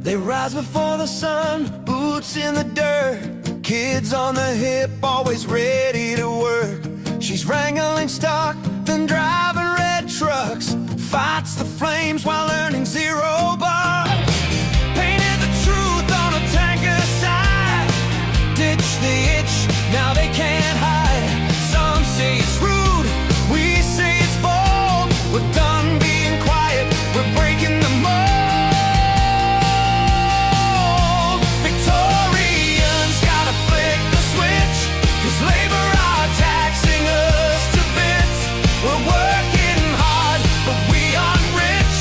They rise before the sun, boots in the dirt, kids on the hip, always ready to work. She's wrangling stock, then driving red trucks, fights the flames while earning 0 bucks. Painted the truth on a tanker side, ditch the itch, now they can't hide. Some say it's rude, we say it's bold. We're done being quiet, we're breaking the mold. Victorians gotta flick the switch, 'cause labor are taxing us to bits. We're working hard, but we aren't rich.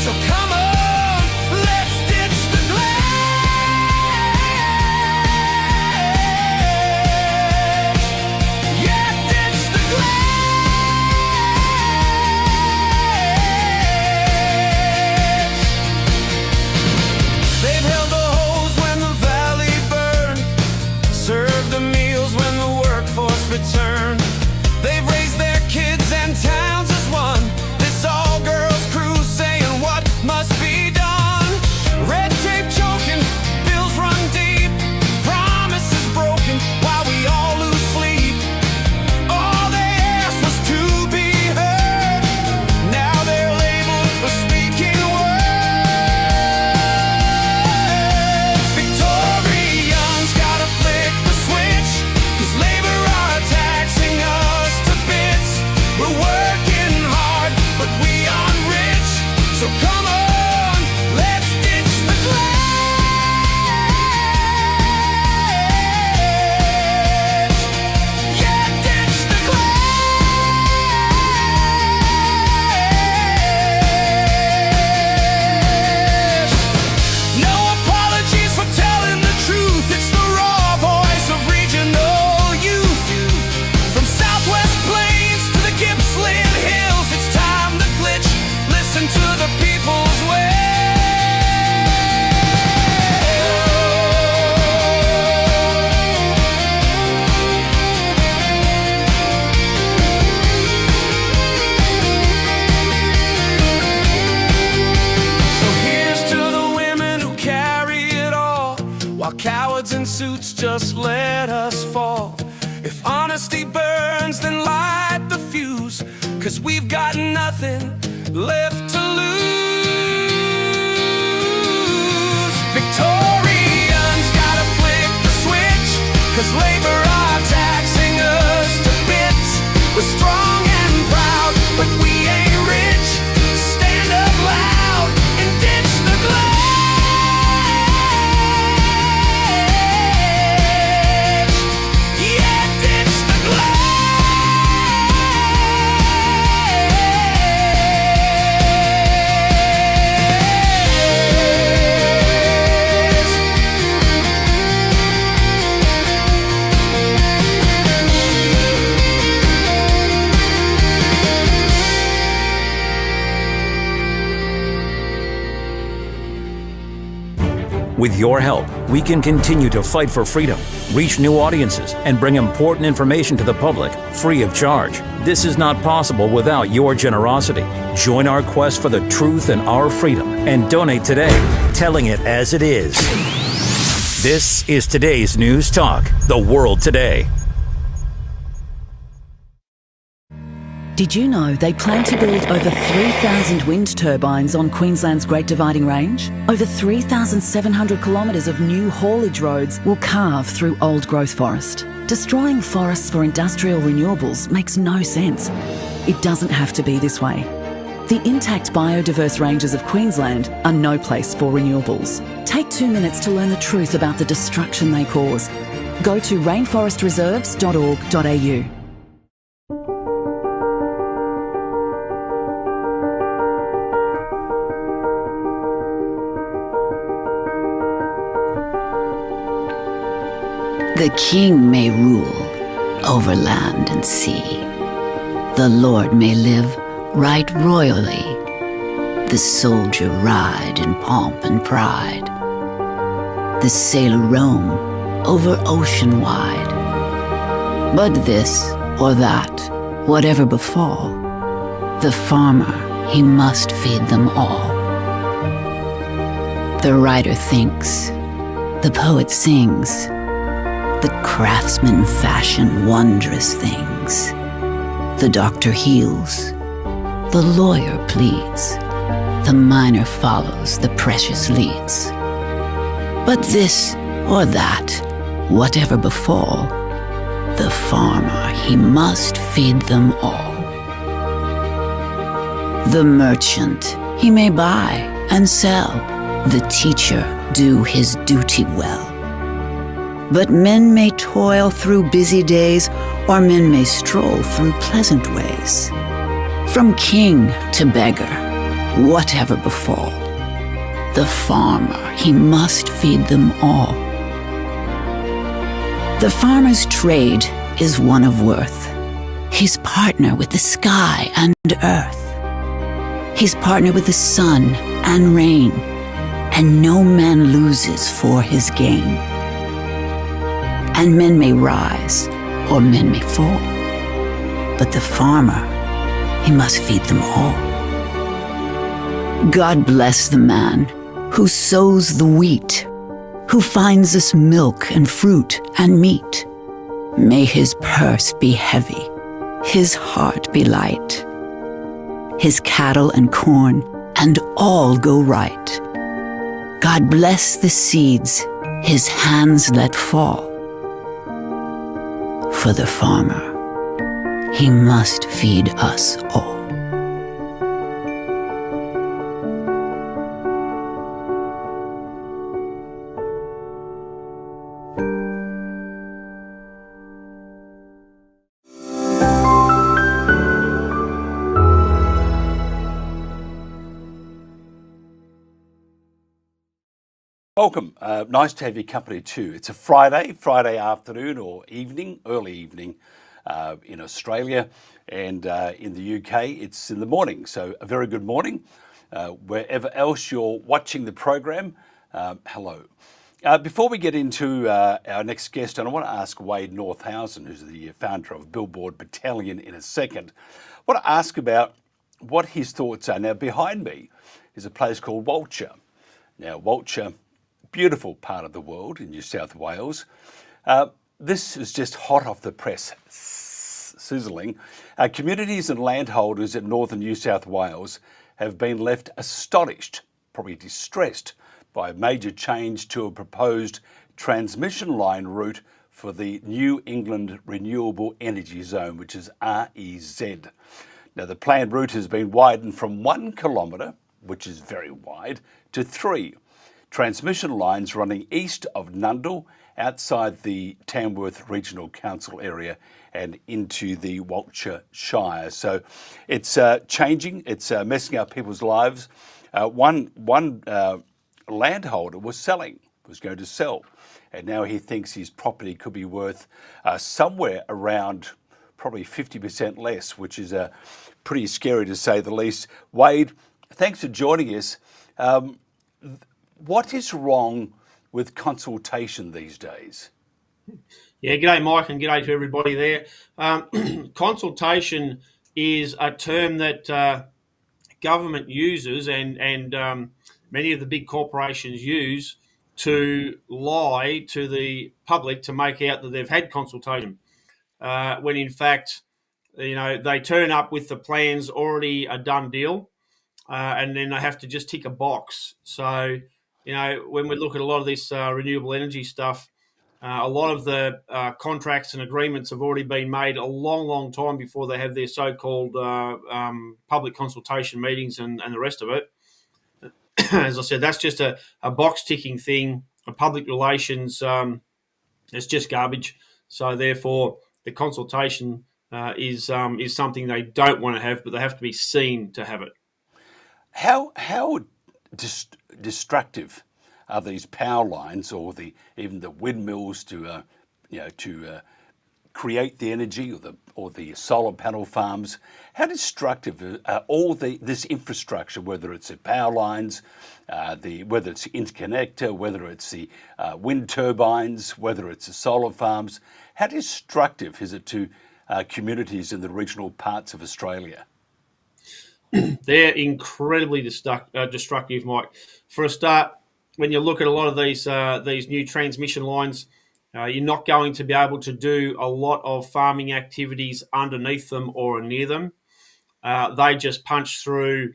So come on, let's ditch the glitch. Yeah, ditch the glitch. They've held the hose when the valley burned, served the meals when the workforce returned. They've raised their kids and towns as one, this all-girls crew saying what must be done. Red tape choking, bills run deep, promises broken while we all lose sleep. All they asked was to be heard, now they're labeled for speaking words. Victorians gotta flick the switch, 'cause labor are taxing us to bits. We're working hard, but we aren't rich. So come on, let's ditch the glitch. Yeah, ditch the glitch. No apologies for telling the truth, it's the raw voice of regional youth. From Southwest Plains to the Gippsland Hills, it's time to glitch, listen to the people's way. So here's to the women who carry it all, while cowards in suits just let us fall. If honesty burns, then light the fuse, 'cause we've got nothing left to lose. Victorians gotta flick the switch, 'cause labor are taxing us to bits. We're strong and proud, but we ain't rich. Stand up loud and ditch the glitch. Yeah, ditch the With your help, we can continue to fight for freedom, reach new audiences, and bring important information to the public free of charge. This is not possible without your generosity. Join our quest for the truth and our freedom and donate today, telling it as it is. This is today's News Talk, The World Today. Did you know they plan to build over 3,000 wind turbines on Queensland's Great Dividing Range? Over 3,700 kilometres of new haulage roads will carve through old-growth forest. Destroying forests for industrial renewables makes no sense. It doesn't have to be this way. The intact biodiverse ranges of Queensland are no place for renewables. Take 2 minutes to learn the truth about the destruction they cause. Go to rainforestreserves.org.au. The king may rule over land and sea. The lord may live right royally. The soldier ride in pomp and pride. The sailor roam over ocean wide. But this or that, whatever befall, the farmer, he must feed them all. The writer thinks, the poet sings, the craftsman fashion wondrous things. The doctor heals, the lawyer pleads, the miner follows, the precious leads. But this or that, whatever befall, the farmer, he must feed them all. The merchant, he may buy and sell, the teacher do his duty well. But men may toil through busy days, or men may stroll from pleasant ways. From king to beggar, whatever befall, the farmer, he must feed them all. The farmer's trade is one of worth. He's partner with the sky and earth. He's partner with the sun and rain, and no man loses for his gain. And men may rise, or men may fall, but the farmer, he must feed them all. God bless the man who sows the wheat, who finds us milk and fruit and meat. May his purse be heavy, his heart be light, his cattle and corn and all go right. God bless the seeds his hands let fall. For the farmer, he must feed us all. Welcome. Nice to have your company too. It's a Friday afternoon or evening, early evening in Australia, and in the UK it's in the morning. So a very good morning. Wherever else you're watching the program, hello. Before we get into our next guest, and I want to ask Wade Northausen, who's the founder of Billboard Battalion, in a second. I want to ask about what his thoughts are. Now, behind me is a place called Walcha. Now, Walcha, beautiful part of the world in New South Wales. This is just hot off the press, sizzling. Communities and landholders in northern New South Wales have been left astonished, probably distressed, by a major change to a proposed transmission line route for the New England Renewable Energy Zone, which is REZ. Now, the planned route has been widened from 1 kilometre, which is very wide, to 3. Transmission lines running east of Nundle, outside the Tamworth Regional Council area and into the Walcha Shire. So it's changing, it's messing up people's lives. One landholder was going to sell, and now he thinks his property could be worth somewhere around probably 50% less, which is pretty scary to say the least. Wade, thanks for joining us. What is wrong with consultation these days? Yeah, g'day Mike, and g'day to everybody there. Consultation is a term that government uses and many of the big corporations use to lie to the public to make out that they've had consultation, when in fact, they turn up with the plans already a done deal, and then they have to just tick a box. So, when we look at a lot of this renewable energy stuff, a lot of the contracts and agreements have already been made a long, long time before they have their so-called public consultation meetings and the rest of it. As I said, that's just a box-ticking thing. A public relations, it's just garbage. So therefore, the consultation is something they don't want to have, but they have to be seen to have it. How destructive are these power lines, or even the windmills to create the energy, or the solar panel farms? How destructive are all this infrastructure, whether it's the power lines, whether it's the interconnector, whether it's the wind turbines, whether it's the solar farms? How destructive is it to communities in the regional parts of Australia? They're incredibly destructive, Mike. For a start, when you look at a lot of these new transmission lines, you're not going to be able to do a lot of farming activities underneath them or near them. They just punch through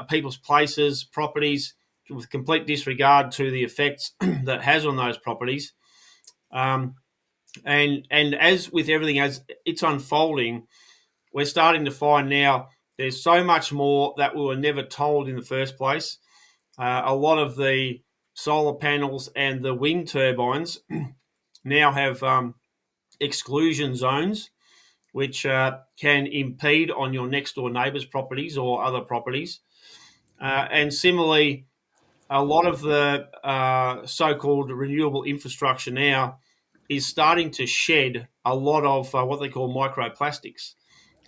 people's places, properties, with complete disregard to the effects that has on those properties. And as with everything, as it's unfolding, we're starting to find now there's so much more that we were never told in the first place. A lot of the solar panels and the wind turbines now have exclusion zones, which can impede on your next door neighbour's properties or other properties. And similarly, a lot of the so-called renewable infrastructure now is starting to shed a lot of what they call microplastics.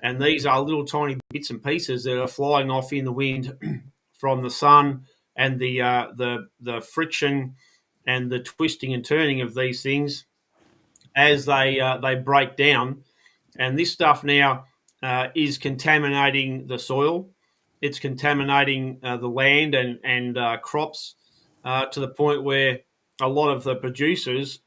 And these are little tiny bits and pieces that are flying off in the wind from the sun and the friction and the twisting and turning of these things as they break down. And this stuff now is contaminating the soil. It's contaminating the land and crops to the point where a lot of the producers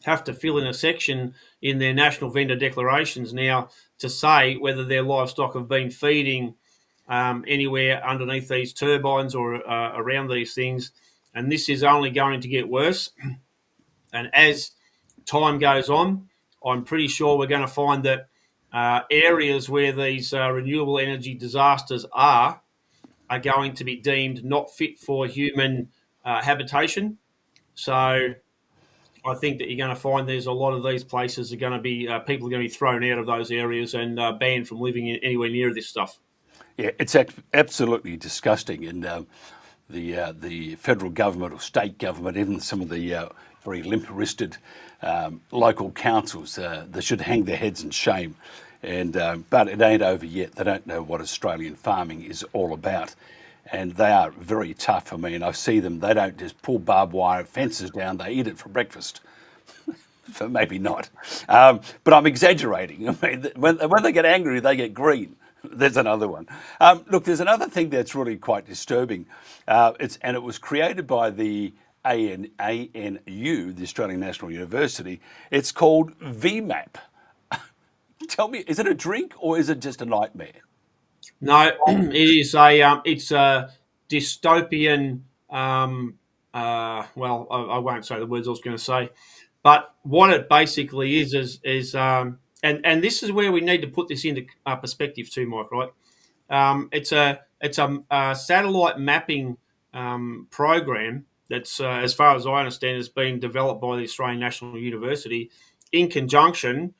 have to fill in a section in their national vendor declarations now to say whether their livestock have been feeding anywhere underneath these turbines or around these things. And this is only going to get worse. And as time goes on, I'm pretty sure we're going to find that areas where these renewable energy disasters are going to be deemed not fit for human habitation. So I think that you're going to find there's a lot of these places are going to be, people are going to be thrown out of those areas and banned from living anywhere near this stuff. Yeah, it's absolutely disgusting. And the federal government or state government, even some of the very limp-wristed local councils, they should hang their heads in shame. And but it ain't over yet. They don't know what Australian farming is all about. And they are very tough. I mean, I see them, they don't just pull barbed wire fences down, they eat it for breakfast. So maybe not. But I'm exaggerating. I mean, when they get angry, they get green. There's another one. Look, there's another thing that's really quite disturbing. And it was created by the ANU, the Australian National University. It's called VMAP. Tell me, is it a drink or is it just a nightmare? No, it's a dystopian. Well, I won't say the words I was going to say, but what it basically is and this is where we need to put this into perspective too, Mike. Right? It's a satellite mapping program that's, as far as I understand, has been developed by the Australian National University in conjunction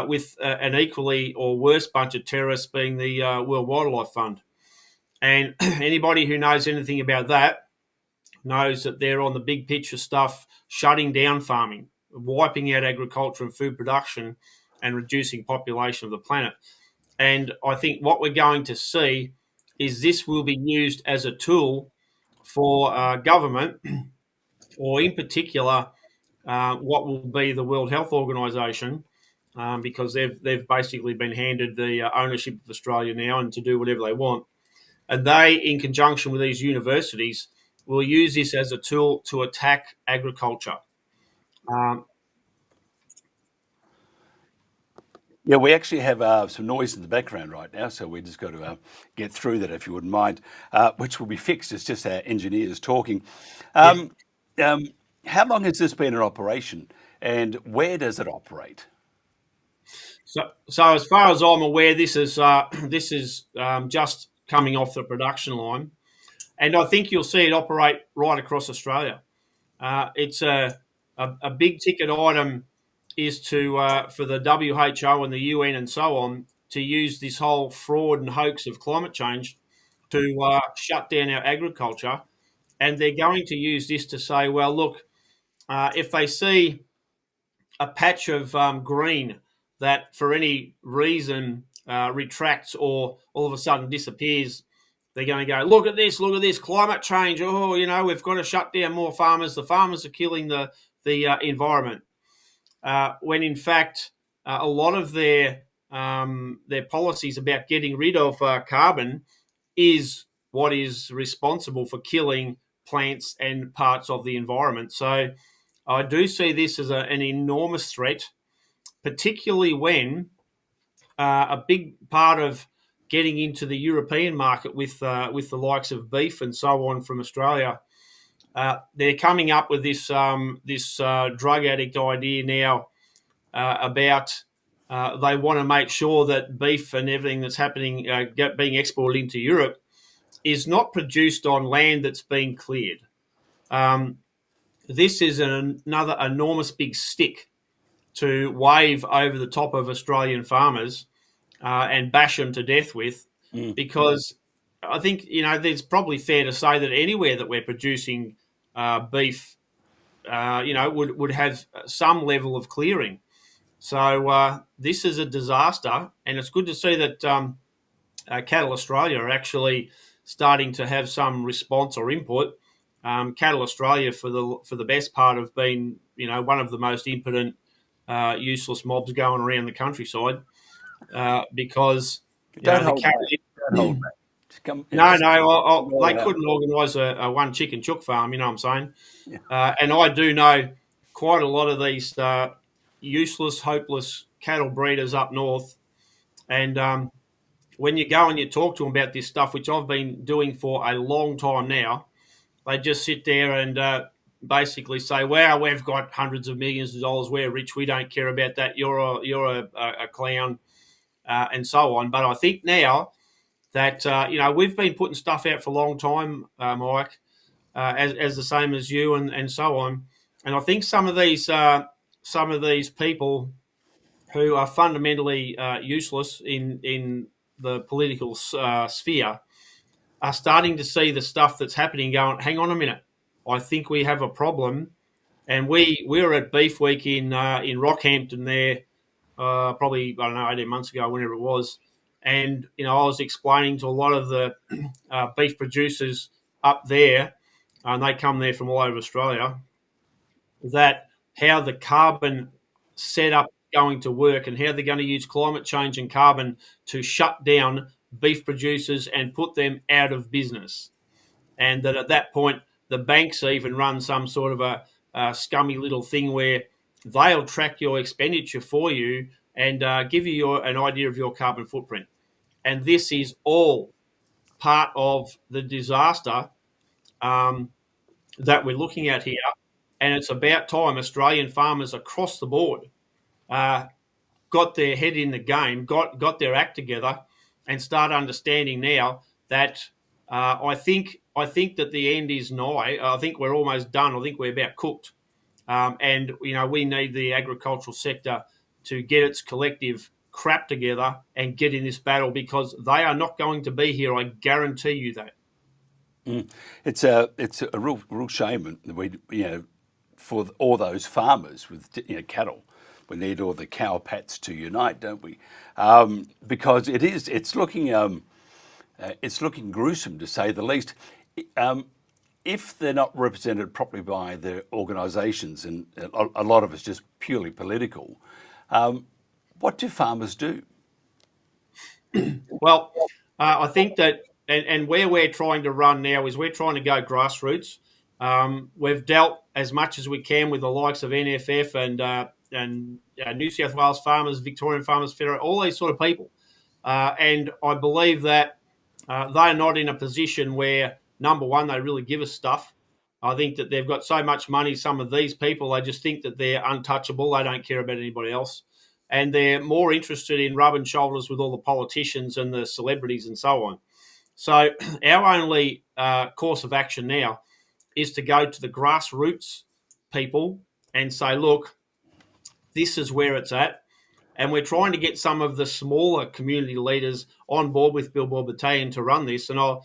with an equally or worse bunch of terrorists being the World Wildlife Fund. And anybody who knows anything about that knows that they're on the big picture stuff, shutting down farming, wiping out agriculture and food production, and reducing population of the planet. And I think what we're going to see is this will be used as a tool for government, or in particular, what will be the World Health Organization, because they've basically been handed the ownership of Australia now and to do whatever they want. And they, in conjunction with these universities, will use this as a tool to attack agriculture. Yeah, we actually have some noise in the background right now, so we just got to get through that if you wouldn't mind, which will be fixed. It's just our engineers talking. How long has this been in operation and where does it operate? So as far as I'm aware, this is just coming off the production line, and I think you'll see it operate right across Australia. It's a big ticket item is to for the WHO and the UN and so on to use this whole fraud and hoax of climate change to shut down our agriculture, and they're going to use this to say, well, look, if they see a patch of green that for any reason retracts or all of a sudden disappears, they're going to go, look at this, climate change. Oh, we've got to shut down more farmers. The farmers are killing the environment. When in fact, a lot of their policies about getting rid of carbon is what is responsible for killing plants and parts of the environment. So I do see this as an enormous threat, particularly when a big part of getting into the European market with the likes of beef and so on from Australia, they're coming up with this drug addict idea now about they want to make sure that beef and everything that's happening being exported into Europe is not produced on land that's been cleared. This is another enormous big stick to wave over the top of Australian farmers and bash them to death with, because I think, it's probably fair to say that anywhere that we're producing beef, would have some level of clearing. So this is a disaster, and it's good to see that Cattle Australia are actually starting to have some response or input. Cattle Australia, for the best part, have been, one of the most impotent, useless mobs going around the countryside, because Don't the hold cattle. back. Don't hold back. Just come, They couldn't organise a one chicken chook farm. You know what I'm saying? Yeah. And I do know quite a lot of these useless, hopeless cattle breeders up north, and when you go and you talk to them about this stuff, which I've been doing for a long time now, they just sit there and basically say, "Well, we've got hundreds of millions of dollars. We're rich. We don't care about that. You're a clown," and so on. But I think now that we've been putting stuff out for a long time, Mike, as the same as you and so on. And I think some of these people who are fundamentally useless in the political sphere are starting to see the stuff that's happening, going, hang on a minute, I think we have a problem. And we were at Beef Week in Rockhampton there, probably, 18 months ago, whenever it was. And, I was explaining to a lot of the beef producers up there, and they come there from all over Australia, that how the carbon setup is going to work and how they're going to use climate change and carbon to shut down beef producers and put them out of business. And that at that point, the banks even run some sort of a scummy little thing where they'll track your expenditure for you and give you an idea of your carbon footprint. And this is all part of the disaster that we're looking at here. And it's about time Australian farmers across the board got their head in the game, got their act together, and start understanding now that I think that the end is nigh. I think we're almost done. I think we're about cooked. And we need the agricultural sector to get its collective crap together and get in this battle, because they are not going to be here. I guarantee you that. It's a real shame that we for all those farmers with cattle, we need all the cowpats to unite, don't we? Because it's looking gruesome, to say the least. If they're not represented properly by their organisations, and a lot of it's just purely political, what do farmers do? Well, I think that, and where we're trying to run now is we're trying to go grassroots. We've dealt as much as we can with the likes of NFF and New South Wales Farmers, Victorian Farmers Federation, all these sort of people. And I believe that they're not in a position where, number one, they really give us stuff. I think that they've got so much money, some of these people, they just think that they're untouchable. They don't care about anybody else. And they're more interested in rubbing shoulders with all the politicians and the celebrities and so on. So our only course of action now is to go to the grassroots people and say, look, this is where it's at. And we're trying to get some of the smaller community leaders on board with Billboard Battalion to run this. And I'll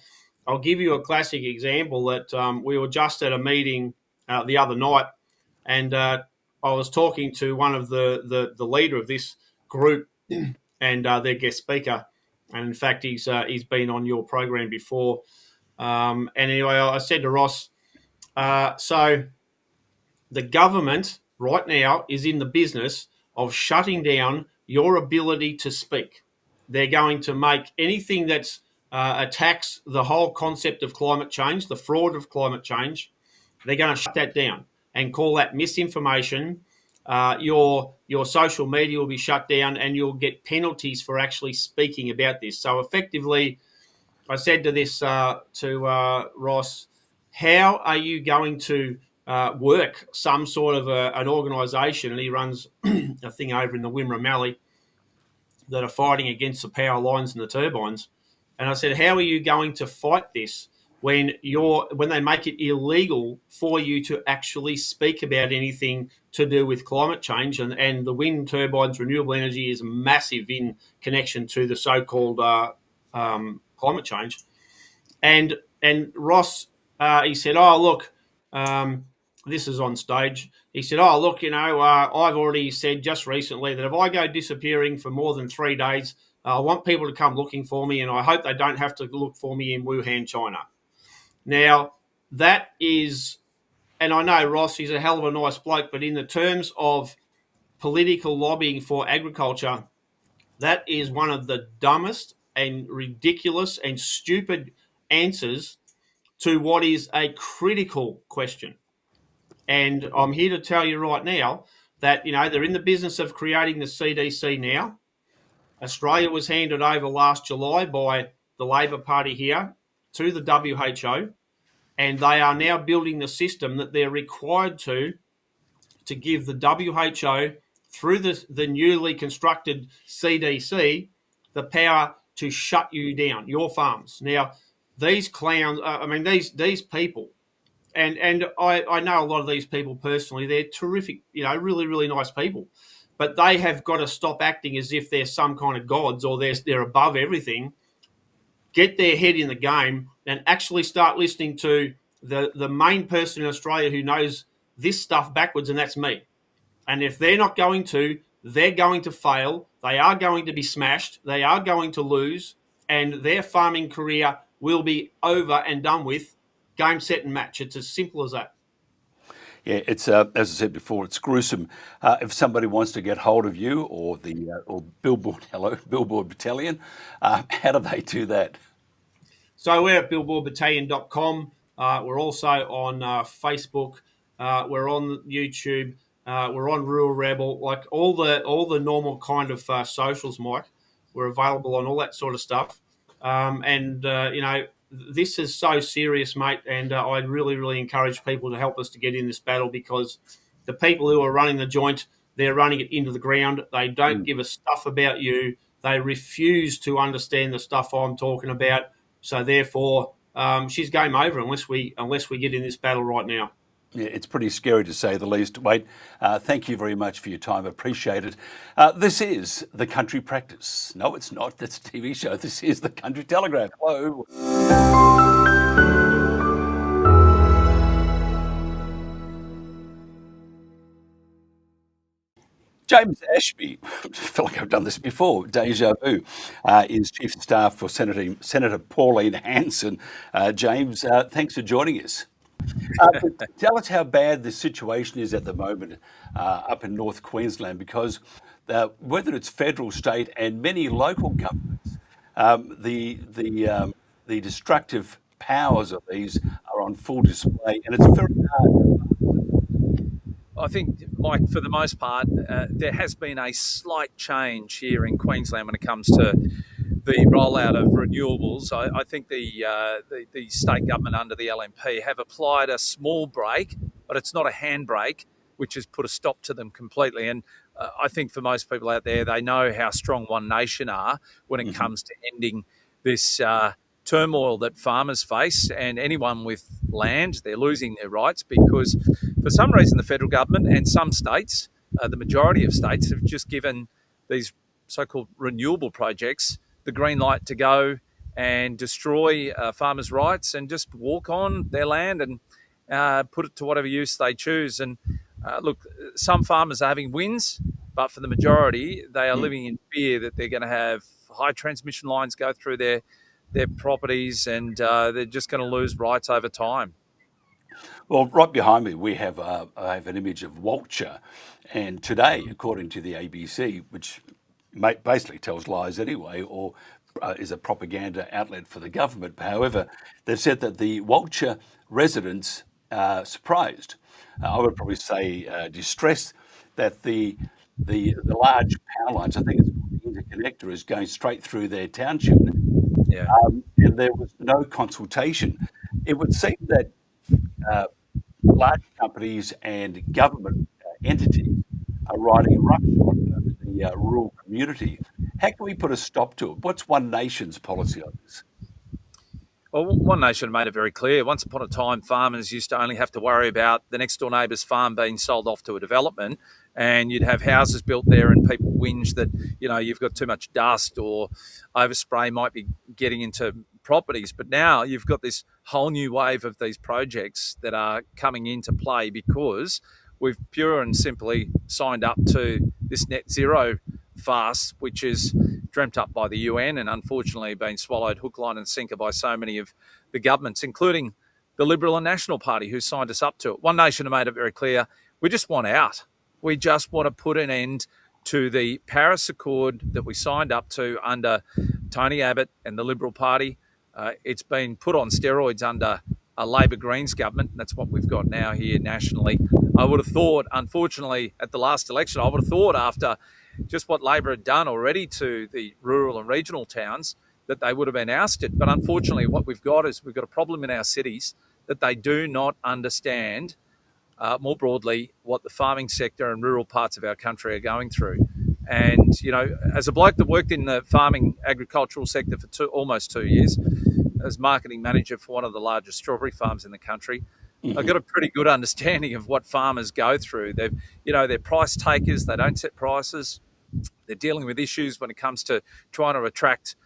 give you a classic example that we were just at a meeting the other night, and I was talking to one of the leader of this group and their guest speaker. And in fact, he's been on your program before. And anyway, I said to Ross, so the government right now is in the business of shutting down your ability to speak. They're going to make anything that's attacks the whole concept of climate change, the fraud of climate change, they're going to shut that down and call that misinformation. Your social media will be shut down, and you'll get penalties for actually speaking about this. So effectively, I said to Ross, how are you going to work some sort of an organisation? And he runs a thing over in the Wimmera Mallee that are fighting against the power lines and the turbines. And I said, how are you going to fight this when they make it illegal for you to actually speak about anything to do with climate change? And the wind turbines, renewable energy is massive in connection to the so-called climate change. And Ross, he said, oh, look, this is on stage. He said, oh, look, I've already said just recently that if I go disappearing for more than 3 days, I want people to come looking for me, and I hope they don't have to look for me in Wuhan, China. Now, that is, and I know Ross, he's a hell of a nice bloke, but in the terms of political lobbying for agriculture, that is one of the dumbest and ridiculous and stupid answers to what is a critical question. And I'm here to tell you right now that, they're in the business of creating the CDC now. Australia was handed over last July by the Labor Party here to the WHO, and they are now building the system that they're required to give the WHO, through the newly constructed CDC, the power to shut you down, your farms. Now, these clowns, these people, and I know a lot of these people personally, they're terrific, really, really nice people. But they have got to stop acting as if they're some kind of gods or they're above everything. Get their head in the game and actually start listening to the main person in Australia who knows this stuff backwards, and that's me. And if they're not going to, they're going to fail. They are going to be smashed. They are going to lose, and their farming career will be over and done with. Game, set, and match. It's as simple as that. Yeah, it's as I said before, it's gruesome. If somebody wants to get hold of you or or Billboard Battalion, how do they do that? So we're at billboardbattalion.com. We're also on Facebook. We're on YouTube. We're on Rural Rebel. Like all the normal kind of socials, Mike. We're available on all that sort of stuff. This is so serious, mate, and I really, really encourage people to help us to get in this battle, because the people who are running the joint, they're running it into the ground. They don't give a stuff about you. They refuse to understand the stuff I'm talking about. So therefore, she's game over unless we get in this battle right now. Yeah, it's pretty scary to say the least. Wade, thank you very much for your time. Appreciate it. This is The Country Practice. No, it's not. That's a TV show. This is The Country Telegraph. Hello. James Ashby, I feel like I've done this before, Deja Vu, is Chief of Staff for Senator Pauline Hanson. James, thanks for joining us. Tell us how bad the situation is at the moment up in North Queensland, because whether it's federal, state, and many local governments, the destructive powers of these are on full display, and it's very hard. I think, Mike, for the most part, there has been a slight change here in Queensland when it comes to the rollout of renewables. I think the state government under the LNP have applied a small brake, but it's not a handbrake, which has put a stop to them completely. And I think for most people out there, they know how strong One Nation are when it comes to ending this turmoil that farmers face, and anyone with land, they're losing their rights because for some reason the federal government and some states, the majority of states, have just given these so-called renewable projects the green light to go and destroy farmers' rights and just walk on their land and put it to whatever use they choose. And look, some farmers are having wins, but for the majority, they are living in fear that they're going to have high transmission lines go through their properties, and they're just going to lose rights over time. Well, right behind me, we have I have an image of Walcher, and today, according to the ABC, which basically tells lies anyway, or is a propaganda outlet for the government. However, they've said that the Walcha residents are surprised. I would probably say distressed that the large power lines, I think it's called the interconnector, is going straight through their township, Yeah. and there was no consultation. It would seem that uh, large companies and government entities are riding roughshod over the rural community. How can we put a stop to it? What's One Nation's policy on this? Well, One Nation made it very clear. Once upon a time, farmers used to only have to worry about the next door neighbour's farm being sold off to a development, and you'd have houses built there, and people whinge that you've got too much dust or overspray might be getting into properties. But now you've got this whole new wave of these projects that are coming into play because we've pure and simply signed up to this net zero farce, which is dreamt up by the UN and unfortunately been swallowed hook, line and sinker by so many of the governments, including the Liberal and National Party who signed us up to it. One Nation have made it very clear, we just want out. We just want to put an end to the Paris Accord that we signed up to under Tony Abbott and the Liberal Party. It's been put on steroids under a Labor Greens government, and that's what we've got now here nationally. I would have thought, unfortunately, at the last election, I would have thought after just what Labor had done already to the rural and regional towns, that they would have been ousted. But unfortunately, what we've got is we've got a problem in our cities that they do not understand more broadly what the farming sector and rural parts of our country are going through. And, as a bloke that worked in the farming agricultural sector for almost 2 years, as marketing manager for one of the largest strawberry farms in the country, I've got a pretty good understanding of what farmers go through. They're price takers. They don't set prices. They're dealing with issues when it comes to trying to attract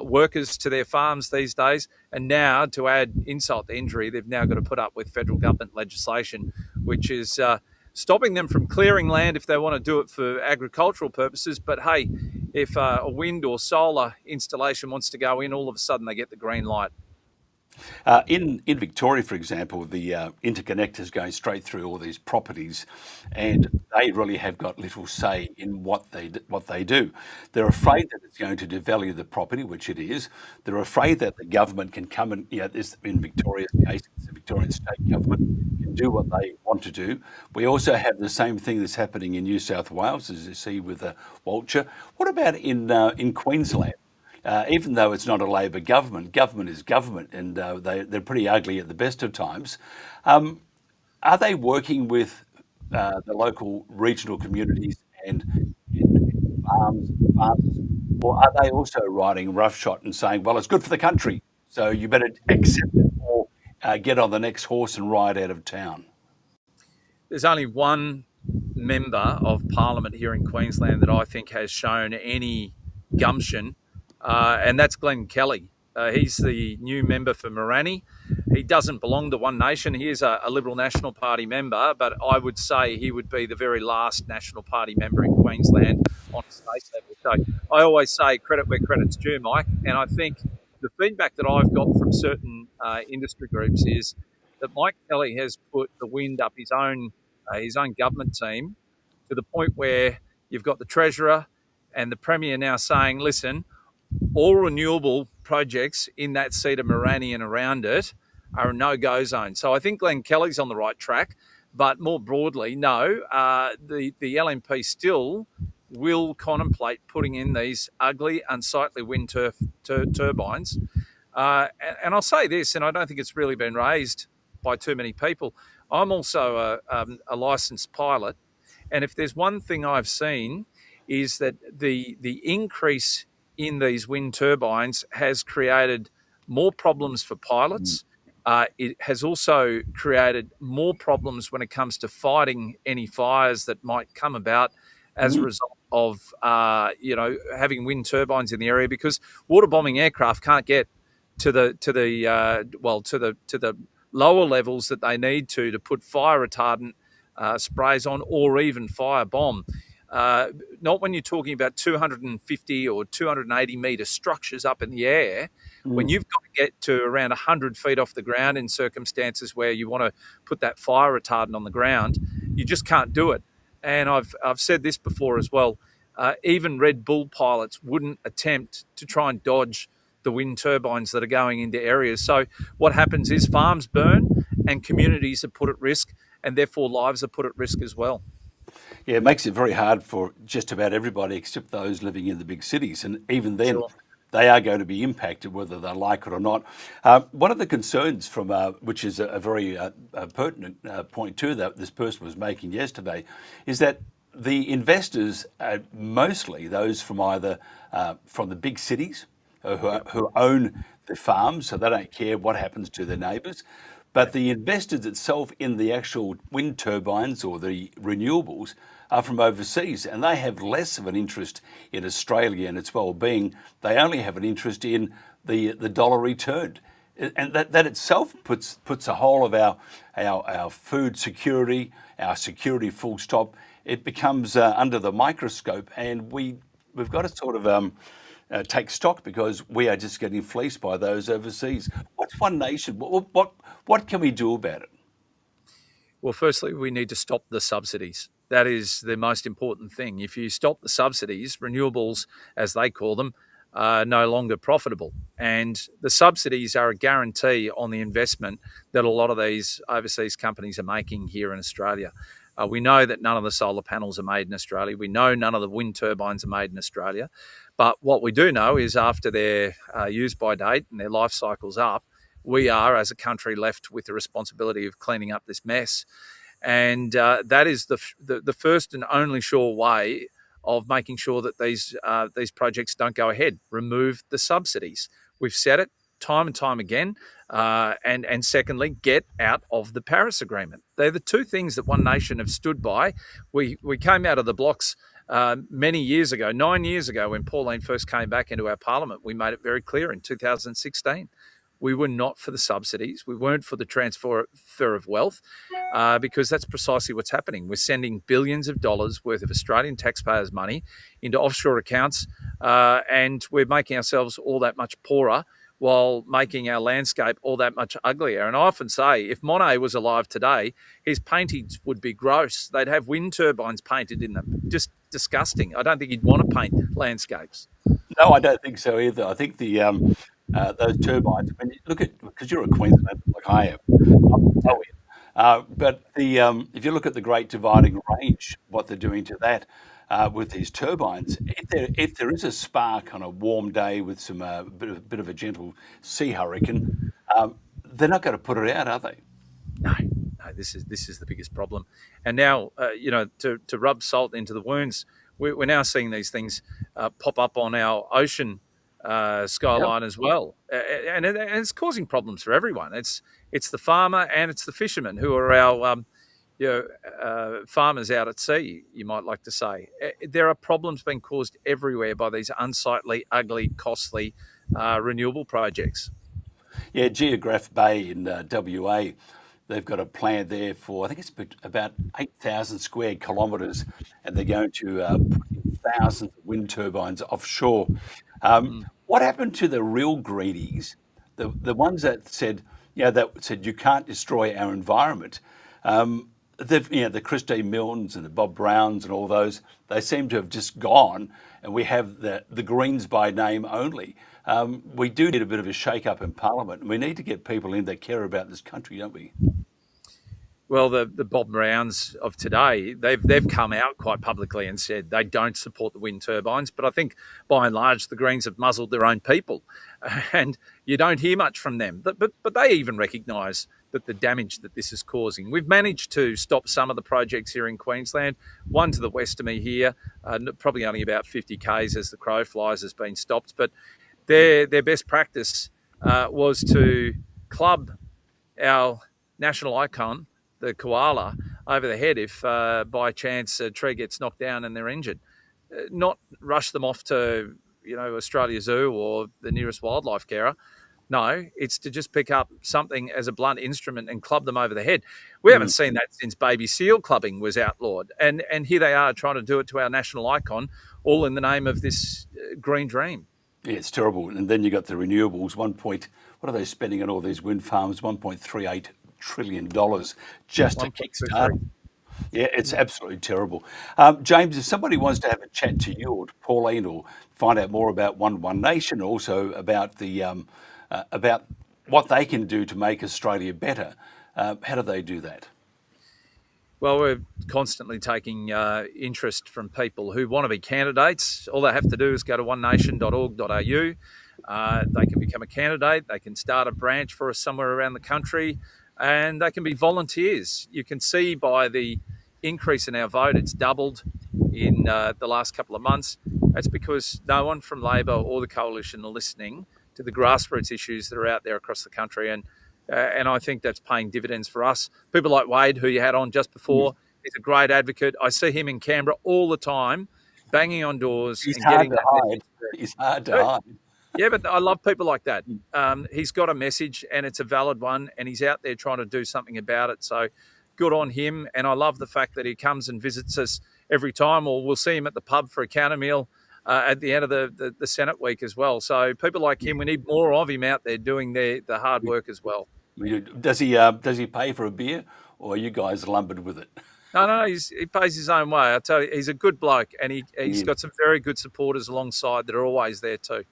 workers to their farms these days. And now, to add insult to injury, they've now got to put up with federal government legislation, which is stopping them from clearing land if they want to do it for agricultural purposes. But hey, if a wind or solar installation wants to go in, all of a sudden they get the green light. In Victoria, for example, the interconnectors going straight through all these properties, and they really have got little say in what they do. They're afraid that it's going to devalue the property, which it is. They're afraid that the government can come and, this in Victoria's case, it's the Victorian state government, can do what they want to do. We also have the same thing that's happening in New South Wales, as you see with Walcha. What about in Queensland? Even though it's not a Labor government, government is government, and they're pretty ugly at the best of times. Are they working with the local regional communities and farmers, or are they also riding roughshod and saying, well, it's good for the country, so you better accept it or get on the next horse and ride out of town? There's only one member of Parliament here in Queensland that I think has shown any gumption, and that's Glenn Kelly. He's the new member for Moranni. He doesn't belong to One Nation. He is a Liberal National Party member, but I would say he would be the very last National Party member in Queensland on a state level. So I always say credit where credit's due, Mike, and I think the feedback that I've got from certain industry groups is that Mike Kelly has put the wind up his own government team to the point where you've got the Treasurer and the Premier now saying, listen, all renewable projects in that seat of Moranni and around it are a no-go zone. So I think Glenn Kelly's on the right track, but more broadly, no, the LNP still will contemplate putting in these ugly, unsightly wind turbines. And I'll say this, and I don't think it's really been raised by too many people. I'm also a licensed pilot, and if there's one thing I've seen is that the increase in these wind turbines has created more problems for pilots. It has also created more problems when it comes to fighting any fires that might come about as a result of having wind turbines in the area, because water bombing aircraft can't get to the lower levels that they need to put fire retardant sprays on, or even fire bomb. Not when you're talking about 250 or 280 metre structures up in the air, when you've got to get to around 100 feet off the ground in circumstances where you want to put that fire retardant on the ground, you just can't do it. And I've said this before as well. Even Red Bull pilots wouldn't attempt to try and dodge the wind turbines that are going into areas. So what happens is farms burn and communities are put at risk, and therefore lives are put at risk as well. Yeah, it makes it very hard for just about everybody except those living in the big cities. And even then, Sure. they are going to be impacted whether they like it or not. One of the concerns from, which is a very pertinent point too that this person was making yesterday, is that the investors are mostly those from either from the big cities who own the farms, so they don't care what happens to their neighbours. But the investors itself in the actual wind turbines or the renewables are from overseas, and they have less of an interest in Australia and its well-being. They only have an interest in the dollar returned, and that itself puts the whole of our food security, our security full stop. It becomes under the microscope, and we've got to sort of take stock because we are just getting fleeced by those overseas. What's One Nation? What can we do about it? Well, firstly, we need to stop the subsidies. That is the most important thing. If you stop the subsidies, renewables, as they call them, are no longer profitable. And the subsidies are a guarantee on the investment that a lot of these overseas companies are making here in Australia. We know that none of the solar panels are made in Australia. We know none of the wind turbines are made in Australia. But what we do know is after their use by date and their life cycle's up, we are, as a country, left with the responsibility of cleaning up this mess. And that is the first and only sure way of making sure that these projects don't go ahead. Remove the subsidies. We've said it time and time again. And secondly, get out of the Paris Agreement. They're the two things that One Nation have stood by. We came out of the blocks many years ago, 9 years ago, when Pauline first came back into our parliament. We made it very clear in 2016. We were not for the subsidies. We weren't for the transfer of wealth because that's precisely what's happening. We're sending billions of dollars worth of Australian taxpayers' money into offshore accounts and we're making ourselves all that much poorer while making our landscape all that much uglier. And I often say, if Monet was alive today, his paintings would be gross. They'd have wind turbines painted in them. Just disgusting. I don't think he'd want to paint landscapes. No, I don't think so either. I think those turbines. When you look at, because you're a Queenslander like I am, but if you look at the Great Dividing Range, what they're doing to that with these turbines, if there is a spark on a warm day with some bit of a gentle sea hurricane, they're not going to put it out, are they? No, this is the biggest problem. And now, to rub salt into the wounds, we're now seeing these things pop up on our ocean skyline as well, and it's causing problems for everyone. It's the farmer and it's the fishermen who are our farmers out at sea, you might like to say. There are problems being caused everywhere by these unsightly, ugly, costly renewable projects. Yeah, Geograph Bay in WA, they've got a plan there for, I think it's about 8,000 square kilometres, and they're going to put in thousands of wind turbines offshore. What happened to the real greenies, the ones that said, you can't destroy our environment? The Christine Milnes and the Bob Browns and all those, they seem to have just gone, and we have the Greens by name only. We do need a bit of a shake-up in Parliament, and we need to get people in that care about this country, don't we? Well, the Bob Browns of today, they've come out quite publicly and said they don't support the wind turbines. But I think, by and large, the Greens have muzzled their own people, and you don't hear much from them. But they even recognise that the damage that this is causing. We've managed to stop some of the projects here in Queensland. One to the west of me here, probably only about 50 k's as the crow flies, has been stopped. But their best practice was to club our national icon, the koala, over the head if by chance a tree gets knocked down and they're injured. Not rush them off to Australia Zoo or the nearest wildlife carer. No, it's to just pick up something as a blunt instrument and club them over the head. We haven't seen that since baby seal clubbing was outlawed. And here they are trying to do it to our national icon, all in the name of this green dream. Yeah, it's terrible. And then you got the renewables, what are they spending on all these wind farms? $1.38 trillion just to kickstart. Yeah, it's absolutely terrible. James, if somebody wants to have a chat to you or to Pauline or find out more about One Nation, also about about what they can do to make Australia better, how do they do that? Well, we're constantly taking interest from people who want to be candidates. All they have to do is go to onenation.org.au. They can become a candidate. They can start a branch for us somewhere around the country, and they can be volunteers. You can see by the increase in our vote, it's doubled in the last couple of months. That's because no one from Labor or the Coalition are listening to the grassroots issues that are out there across the country. And I think that's paying dividends for us. People like Wade, who you had on just before, he's a great advocate. I see him in Canberra all the time, banging on doors. He's and hard getting to that hide. message. He's hard to hide. Yeah, but I love people like that. He's got a message and it's a valid one, and he's out there trying to do something about it. So good on him. And I love the fact that he comes and visits us every time, or we'll see him at the pub for a counter meal at the end of the Senate week as well. So people like him, we need more of him out there doing the hard work as well. Does he pay for a beer, or are you guys lumbered with it? No, he pays his own way. I tell you, he's a good bloke, and he's got some very good supporters alongside that are always there too.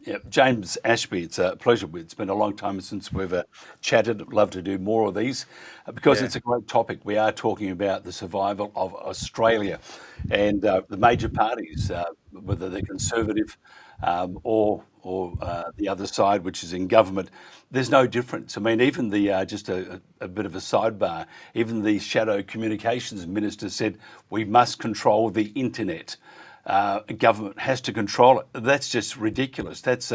Yeah, James Ashby, it's a pleasure. It's been a long time since we've chatted. I'd love to do more of these because it's a great topic. We are talking about the survival of Australia, and the major parties, whether they're Conservative or the other side, which is in government, there's no difference. I mean, even the just a bit of a sidebar, even the Shadow Communications Minister said we must control the internet. Government has to control it. That's just ridiculous. That's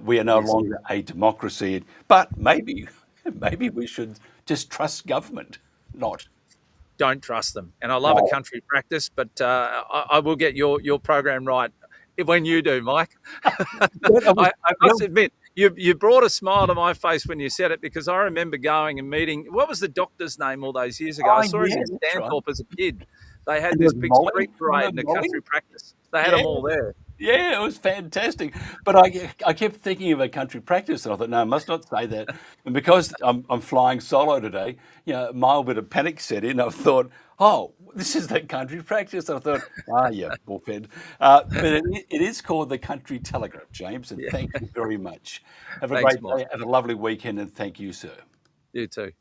we are no longer a democracy. But maybe we should just trust government, not. Don't trust them. And I love a country practice, but I will get your program right when you do, Mike. I must admit, you brought a smile to my face when you said it, because I remember going and meeting, what was the doctor's name all those years ago? I saw him in Stanthorpe as a kid. They had this big street parade in the country practice. They had them all there. Yeah, it was fantastic. But I kept thinking of a country practice, and I thought, no, I must not say that. And because I'm flying solo today, a mild bit of panic set in. I thought, oh, this is that country practice. I thought, bullfed. But it is called the Country Telegraph, James, and thank you very much. Have a great day. Have a lovely weekend, and thank you, sir. You too.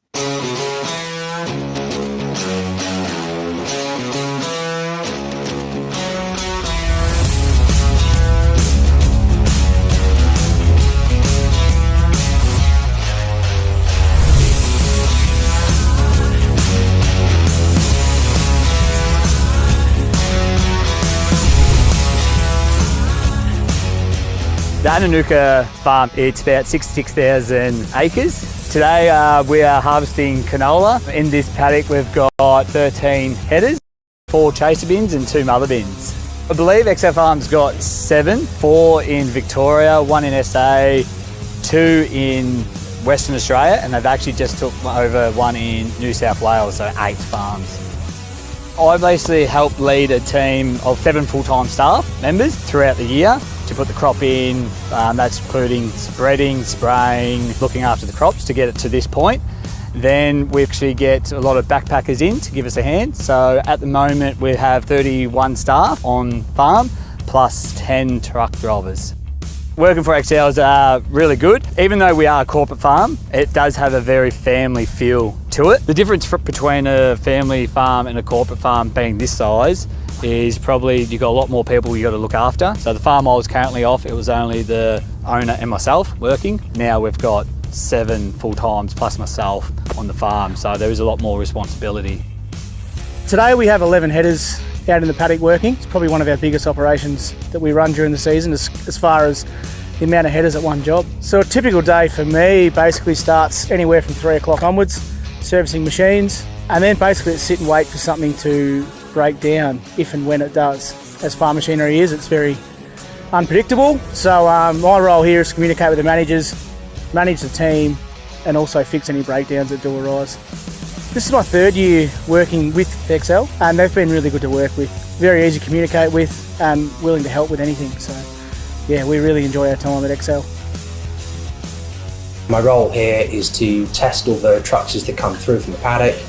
The Ananuka farm, it's about 66,000 acres. Today we are harvesting canola. In this paddock we've got 13 headers, 4 chaser bins and 2 mother bins. I believe XL Farm's got 7, 4 in Victoria, 1 in SA, 2 in Western Australia, and they've actually just took over 1 in New South Wales, so 8 farms. I basically help lead a team of 7 full-time staff members throughout the year to put the crop in. That's including spreading, spraying, looking after the crops to get it to this point. Then we actually get a lot of backpackers in to give us a hand. So at the moment we have 31 staff on farm plus 10 truck drivers. Working for XL is really good. Even though we are a corporate farm, it does have a very family feel to it. The difference between a family farm and a corporate farm being this size is probably you've got a lot more people you got to look after. So the farm I was currently off, it was only the owner and myself working. Now we've got 7 full-times plus myself on the farm, so there is a lot more responsibility. Today we have 11 headers out in the paddock working. It's probably one of our biggest operations that we run during the season as far as the amount of headers at one job. So a typical day for me basically starts anywhere from 3 o'clock onwards, servicing machines, and then basically it's sit and wait for something to break down if and when it does. As farm machinery is, it's very unpredictable. So my role here is to communicate with the managers, manage the team, and also fix any breakdowns that do arise. This is my 3rd year working with XL, and they've been really good to work with. Very easy to communicate with and willing to help with anything. So yeah, we really enjoy our time at XL. My role here is to test all the trucks as they come through from the paddock,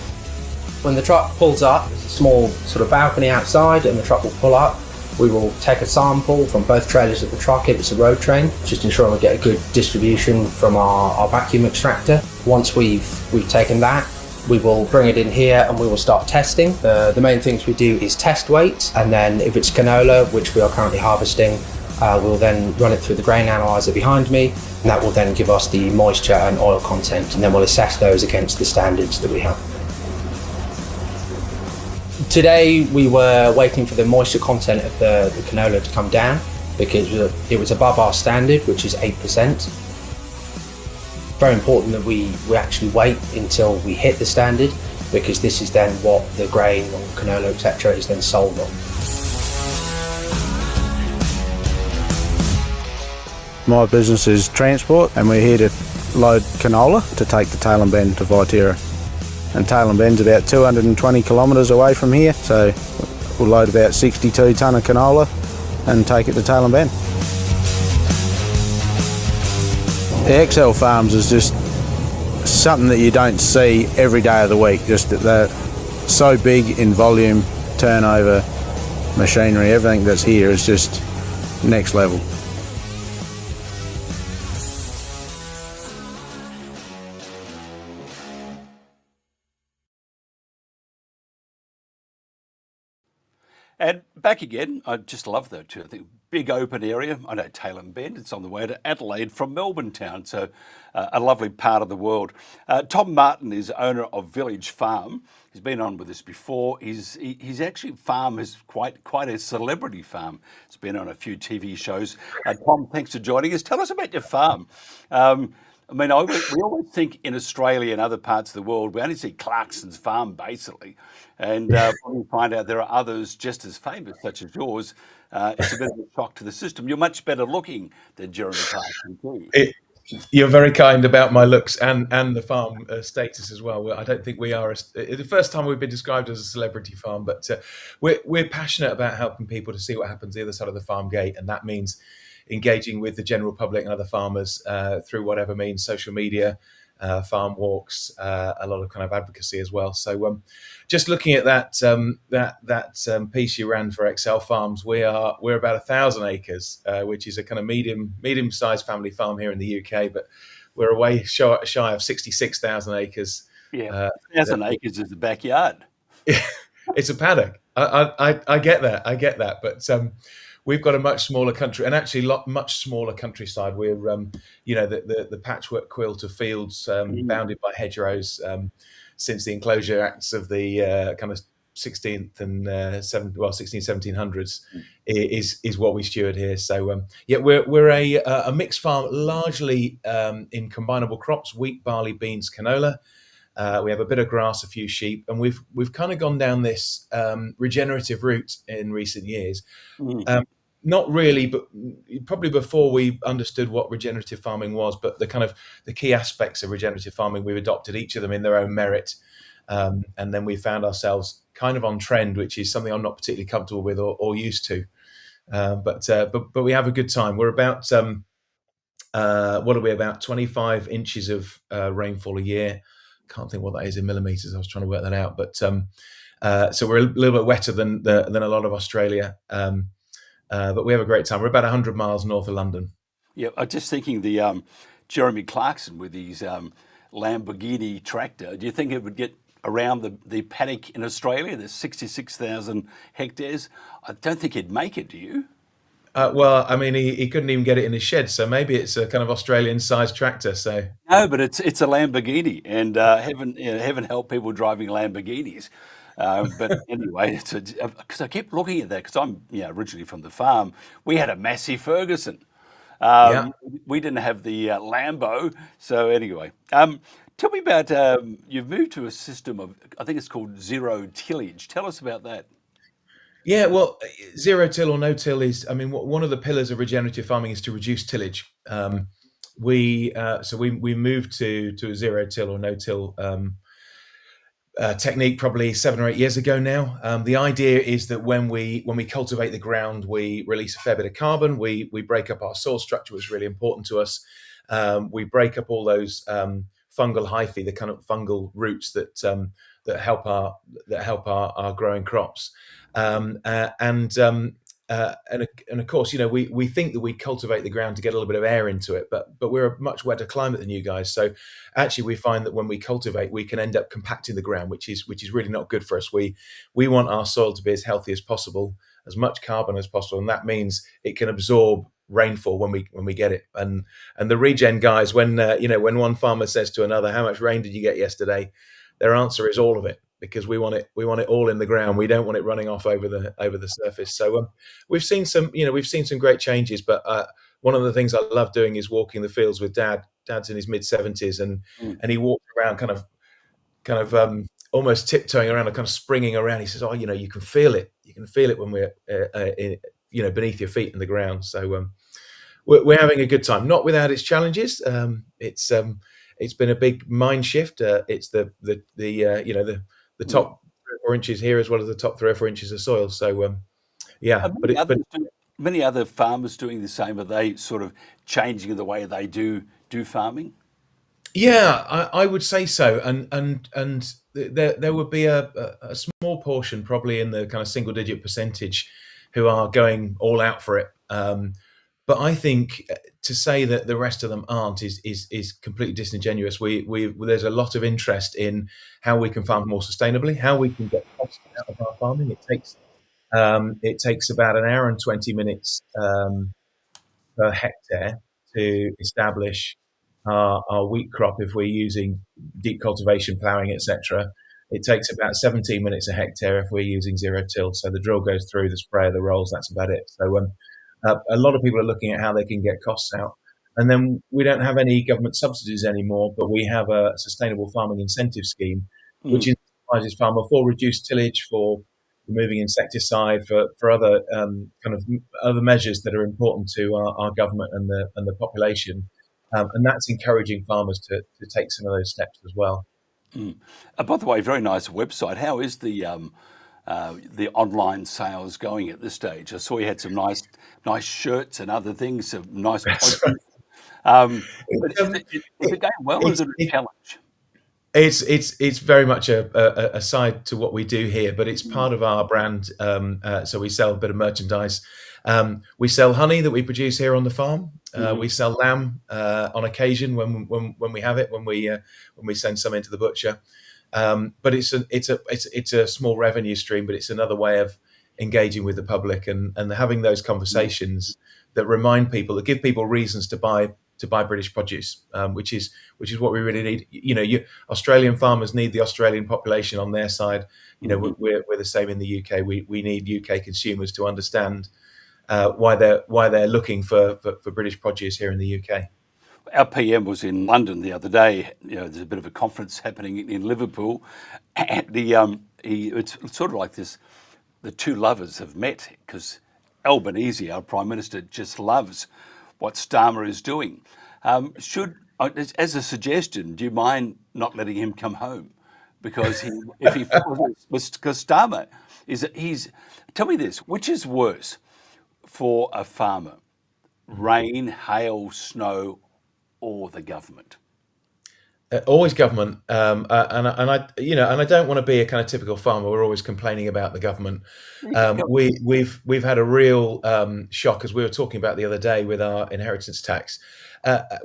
When the truck pulls up, there's a small sort of balcony outside and the truck will pull up. We will take a sample from both trailers of the truck if it's a road train, just ensuring we get a good distribution from our vacuum extractor. Once we've taken that, we will bring it in here and we will start testing. The main things we do is test weight, and then if it's canola, which we are currently harvesting, we'll then run it through the grain analyzer behind me, and that will then give us the moisture and oil content, and then we'll assess those against the standards that we have. Today we were waiting for the moisture content of the canola to come down because it was above our standard, which is 8%. Very important that we actually wait until we hit the standard, because this is then what the grain or canola, etc. is then sold on. My business is transport, and we're here to load canola to take to Tailem Bend to Viterra. And Tailem Bend's about 220 kilometres away from here, so we'll load about 62 tonne of canola and take it to Tailem Bend. The XL Farms is just something that you don't see every day of the week, just that they're so big in volume, turnover, machinery, everything that's here is just next level. And back again, I just love that too. I think big open area. I know Tailem Bend, it's on the way to Adelaide from Melbourne town, so a lovely part of the world. Tom Martin is owner of Village Farm. He's been on with us before. His actually farm is quite a celebrity farm. It's been on a few TV shows. Tom, thanks for joining us. Tell us about your farm. I mean, we always think in Australia and other parts of the world, we only see Clarkson's farm basically. And when we find out there are others just as famous, such as yours, it's a bit of a shock to the system. You're much better looking than Jeremy Clarkson too. You're very kind about my looks and the farm status as well. I don't think we are the first time we've been described as a celebrity farm, but we're passionate about helping people to see what happens the other side of the farm gate, and that means engaging with the general public and other farmers through whatever means, social media, farm walks, a lot of kind of advocacy as well. So just looking at that piece you ran for XL Farms, we're about 1,000 acres, which is a kind of medium-sized family farm here in the UK, but we're away shy of 66,000 acres. Yeah, 1,000 acres is the backyard. It's a paddock. I get that, but we've got a much smaller country, and actually much smaller countryside. We're, the patchwork quilt of fields bounded by hedgerows since the Enclosure Acts of the kind of 16th and 1700s is what we steward here. So we're a mixed farm, largely in combinable crops: wheat, barley, beans, canola. We have a bit of grass, a few sheep, and we've kind of gone down this regenerative route in recent years. Not really, but probably before we understood what regenerative farming was, but the key aspects of regenerative farming, we've adopted each of them in their own merit. And then we found ourselves kind of on trend, which is something I'm not particularly comfortable with or used to. But we have a good time. We're about, what are we, about 25 inches of rainfall a year. Can't think what that is in millimetres. I was trying to work that out. But so we're a little bit wetter than a lot of Australia. But we have a great time. We're about 100 miles north of London. Yeah, I'm just thinking the Jeremy Clarkson with his Lamborghini tractor. Do you think it would get around the paddock in Australia? There's 66,000 hectares. I don't think he'd make it, do you? Well, I mean, he couldn't even get it in his shed, so maybe it's a kind of Australian-sized tractor. So no, but it's a Lamborghini, and heaven help people driving Lamborghinis. But anyway, because I kept looking at that, because I'm originally from the farm. We had a Massey Ferguson. We didn't have the Lambo. So anyway, tell me about you've moved to a system of, I think it's called zero tillage. Tell us about that. Yeah, well, zero till or no till is, I mean, one of the pillars of regenerative farming is to reduce tillage. We moved to a zero till or no till technique probably 7 or 8 years ago now. The idea is that when we cultivate the ground, we release a fair bit of carbon. We break up our soil structure, which is really important to us. We break up all those fungal hyphae, the kind of fungal roots that that help our growing crops. And of course, we think that we cultivate the ground to get a little bit of air into it, but we're a much wetter climate than you guys. So actually, we find that when we cultivate, we can end up compacting the ground, which is really not good for us. We want our soil to be as healthy as possible, as much carbon as possible, and that means it can absorb rainfall when we get it. And the regen guys, when one farmer says to another, "How much rain did you get yesterday?" their answer is all of it, because we want it all in the ground. We don't want it running off over the surface. So we've seen some great changes. But one of the things I love doing is walking the fields with Dad. Dad's in his mid-70s, and he walks around kind of almost tiptoeing around and kind of springing around. He says, "Oh, you can feel it. You can feel it when we're beneath your feet in the ground." So we're having a good time, not without its challenges. It's been a big mind shift. It's the top 3 or 4 inches here, as well as the top 3 or 4 inches of soil. So Many other farmers doing the same. Are they sort of changing the way they do farming? Yeah, I would say so. And there would be a small portion, probably in the kind of single digit percentage, who are going all out for it. But I think to say that the rest of them aren't is completely disingenuous. There's a lot of interest in how we can farm more sustainably, how we can get costs out of our farming. It takes about an hour and 20 minutes per hectare to establish our wheat crop if we're using deep cultivation, ploughing, etc. It takes about 17 minutes a hectare if we're using zero till. So the drill goes through, the sprayer, the rolls. That's about it. So a lot of people are looking at how they can get costs out. And then we don't have any government subsidies anymore, but we have a sustainable farming incentive scheme, which incentivizes farmer for reduced tillage, for removing insecticide, for other other measures that are important to our government and the population. And that's encouraging farmers to take some of those steps as well. By the way, very nice website. How is the online sales going at this stage? I saw you had some nice shirts and other things, some nice posters. Is it going well? Is it a challenge? It's very much a side to what we do here, but it's part of our brand. So we sell a bit of merchandise. We sell honey that we produce here on the farm. We sell lamb on occasion when we have it, when we send some into the butcher. But it's a small revenue stream, but it's another way of engaging with the public and having those conversations that remind people, that give people reasons to buy British produce, which is what we really need. Australian farmers need the Australian population on their side. We're the same in the UK. We need UK consumers to understand why they're looking for British produce here in the UK. Our PM was in London the other day. There's a bit of a conference happening in Liverpool, and it's sort of like this: the two lovers have met, because Albanese, our Prime Minister, just loves what Starmer is doing. As a suggestion, do you mind not letting him come home? Because because Starmer tell me this: which is worse for a farmer, rain, hail, snow, or the government? Always government, and I don't want to be a kind of typical farmer. We're always complaining about the government. We've had a real shock, as we were talking about the other day, with our inheritance tax.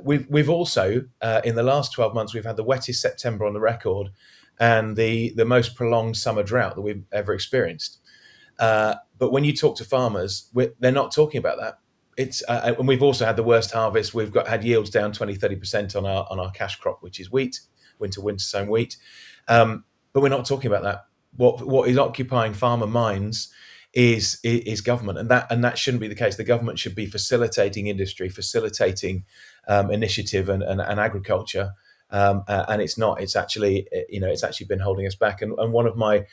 We've also in the last 12 months we've had the wettest September on the record, and the most prolonged summer drought that we've ever experienced. But when you talk to farmers, they're not talking about that. And we've also had the worst harvest. We've had yields down 20-30% on our cash crop, which is wheat, winter sown wheat. But we're not talking about that. What is occupying farmer minds is government, and that shouldn't be the case. The government should be facilitating industry, facilitating initiative and agriculture. And it's not. It's actually been holding us back. And one of my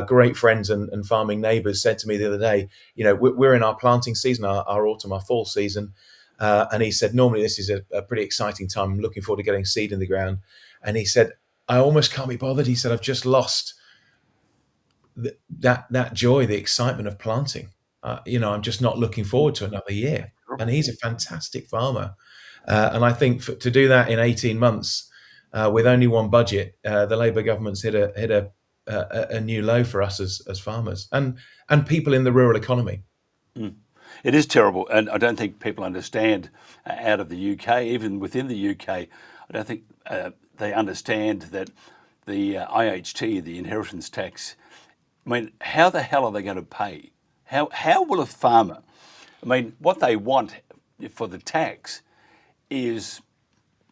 great friends and farming neighbours said to me the other day, we're in our planting season, our autumn, our fall season, and he said normally this is a pretty exciting time. I'm looking forward to getting seed in the ground. And he said, I almost can't be bothered. He said, I've just lost that joy, the excitement of planting. I'm just not looking forward to another year. And he's a fantastic farmer, and I think to do that in 18 months. With only one budget, the Labour government's hit a new low for us as farmers and people in the rural economy. It is terrible, and I don't think people understand out of the UK, even within the UK, I don't think they understand that the IHT, the inheritance tax, I mean, how the hell are they going to pay? How will a farmer, I mean, what they want for the tax is,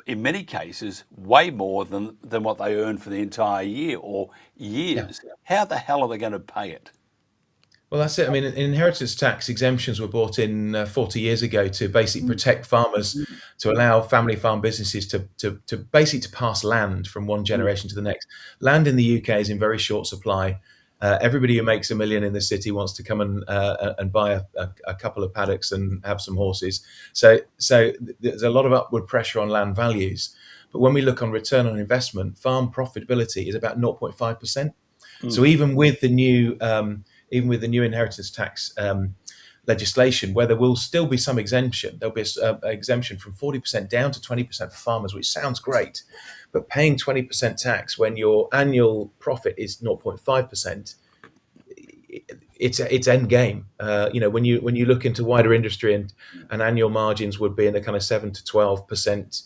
in many cases, way more than what they earn for the entire year or years. Yeah. How the hell are they going to pay it? Well, that's it. I mean, inheritance tax exemptions were brought in 40 years ago to basically protect farmers, to allow family farm businesses to basically to pass land from one generation to the next. Land in the UK is in very short supply. Everybody who makes $1 million in the city wants to come and buy a couple of paddocks and have some horses. So there's a lot of upward pressure on land values. But when we look on return on investment, farm profitability is about 0.5%. So even with the new inheritance tax legislation, where there will still be some exemption, there'll be an exemption from 40% down to 20% for farmers, which sounds great. But paying 20% tax when your annual profit is 0.5%, it's end game. When you look into wider industry and annual margins would be in the kind of 7 to 12%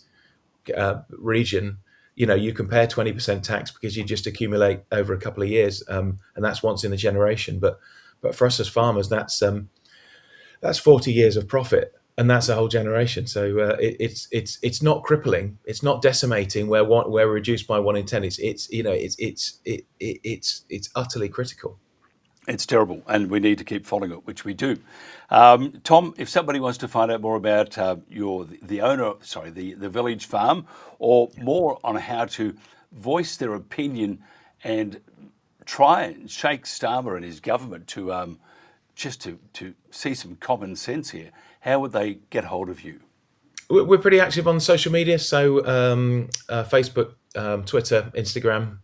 region. You compare 20% tax because you just accumulate over a couple of years, and that's once in a generation. But for us as farmers, that's 40 years of profit, and that's a whole generation. So it's not crippling, it's not decimating where we're reduced by 1 in 10. It's utterly critical. It's terrible, and we need to keep following it, which we do. Tom, if somebody wants to find out more about the village farm, or more on how to voice their opinion and try and shake Starmer and his government to just to see some common sense here, how would they get hold of you? We're pretty active on social media, so Facebook, Twitter, Instagram.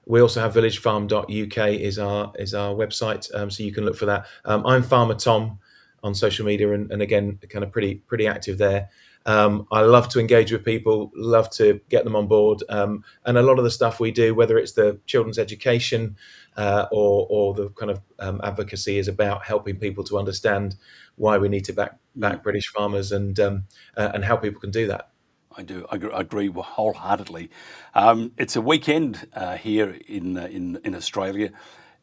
We also have villagefarm.uk is our website, so you can look for that. I'm Farmer Tom on social media, and again, kind of pretty active there. I love to engage with people, love to get them on board, and a lot of the stuff we do, whether it's the children's education or the kind of advocacy, is about helping people to understand why we need to back British farmers and how people can do that. I do. I agree wholeheartedly. It's a weekend here in Australia.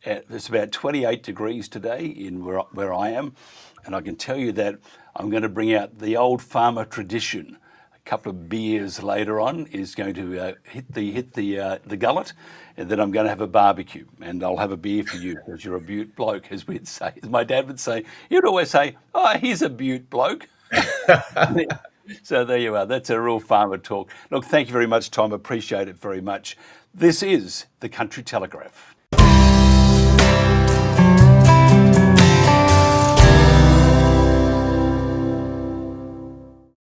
It's about 28 degrees today in where I am, and I can tell you that I'm going to bring out the old farmer tradition. A couple of beers later on is going to hit the gullet, and then I'm going to have a barbecue, and I'll have a beer for you because you're a beaut bloke, as we'd say. As my dad would say, he'd always say, "Oh, he's a beaut bloke." So there you are. That's a real farmer talk. Look, thank you very much, Tom. Appreciate it very much. This is the Country Telegraph.